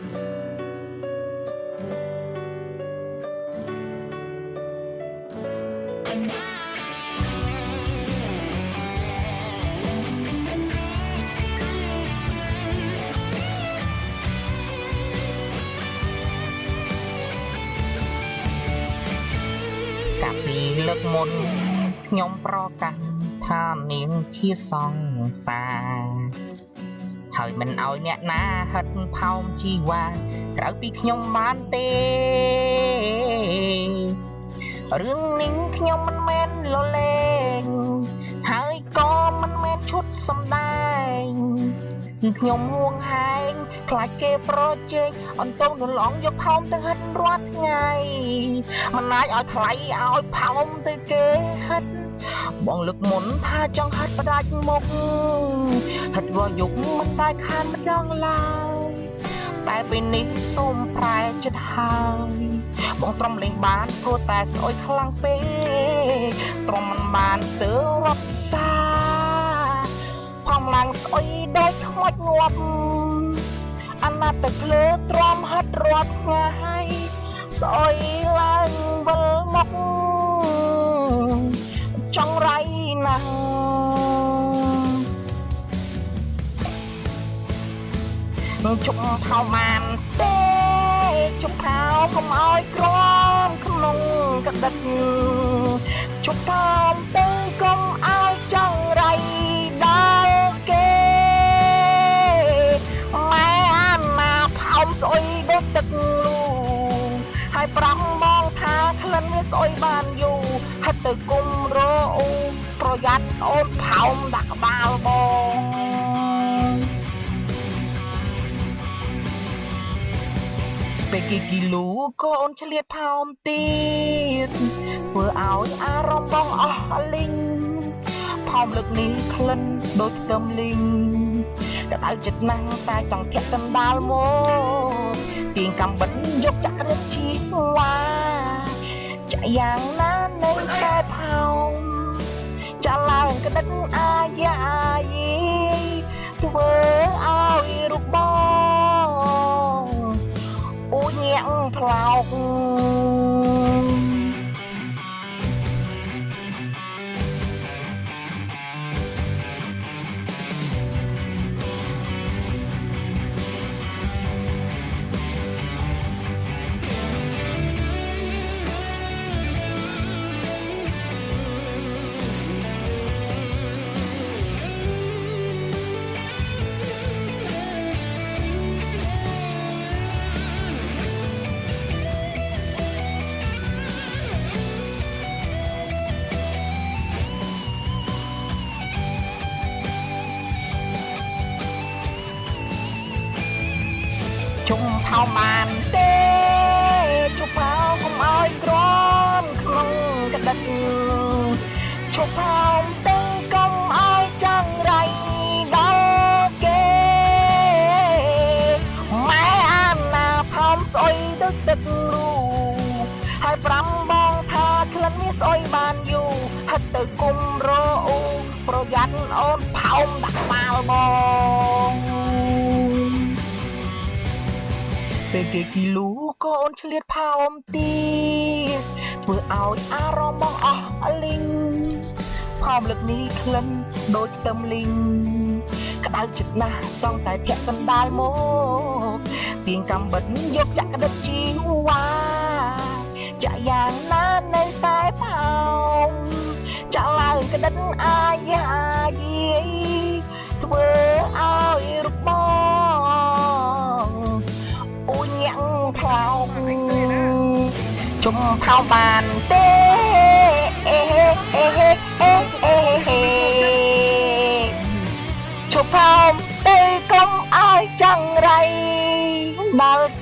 កាពីលើកមុនខ្ញុំប្រកាសថានាងជាសង្សារហើយមិនឲ្យអ្នកណាហិតផោមជីវ៉ាក្រៅពីខ្ញុំបានទេរឿងនេះខ្ញុំមិនមែនលលេងហើយក៏មិនមែនឈុតសម្ដែងគឺខ្ញុំហួងហែងខ្លាចគេប្រជែងអន្តោនឡងយកផោមទៅហិតរាល់ថ្ងៃមិនអាចឲ្យថ្លៃឲ្យផោមទៅគេហិតបងលើកមុនថាចង់ហិតផ្ដាច់មុខហិតវល់យុគមិនតែខានម្ដងឡើយតែពេលនេះសូមប្រែចិត្តហើយបងត្រំលេងបានព្រោះតែស្អុយខ្លាំងពេកត្រំមិនបានសើរាប់សាផងឡើងស្អុយដូចខ្មោចងាប់អាណត្តិភ្លើទ្រាំហិតរាល់ថ្ងៃស្អុយឡើងវិលមកចង់រៃណាស់ជុំផៅបានទេជុំផៅកុំឲ្យក្រំក្នុងកដិតជុំផៅទៅកុំឲ្យចង់រៃដល់គេម៉ែអាណាផៅស្អុយដូចទឹកលូហើយប្រាំបងថាក្លិនវាស្អុយបានយូរហើយទៅគុំរអ៊ូប្រយ័ត្នអូនផៅដាក់ក្បាលបងពេលគីឡូក៏អូនឆ្លៀតផោមទៀតធ្វើឲ្យអារម្មណ៍បងអស់លីងផោមលើកនេះក្លិនដូចខ្ទឹមលីងក្តៅចិត្តណាស់តែចង់ធាក់កណ្ដាលមកទៀងកំបិតយកចក្រិតជីវ៉ាចាក់យ៉ាងណានៅតែផោមចាឡើងក្តិតអាយ៉ាយីធ្វើឲ្យរូបបងអូញាក់ផ្លោក ជុំផៅបានទេជុំផៅកុំឲ្យក្រំក្នុងកដិតជុំផៅទៅកុំឲ្យចង់រៃដល់គេម៉ែអាណាផោមស្អុយដូចទឹកលូហើយប្រាំបងថាក្លិនវាស្អុយបានយូរហិតទៅគុំរអ៊ូប្រយ័ត្នអូនផោមដាក់ក្បាលបងពេលគេគីឡូក៏អូនឆ្លៀតផោមទៀតធ្វើឲ្យអារម្មណ៍បងអស់លីងផោមលើកនេះក្លិនដូចខ្ទឹមលីងក្តៅចិត្តណាស់ចង់តែធាក់កណ្ដាលមកទៀងកំបិតយកចាក់ក្តិតជីវ៉ាចាក់យ៉ាងណានៅតែផោមចាក់ឡើងក្តិតអាយ៉ាយីធ្វើឲ្យរូបបងអូញាក់ផ្លោកជុំផៅបានទេជុំផៅទៅកុំឲ្យចង់រៃដល់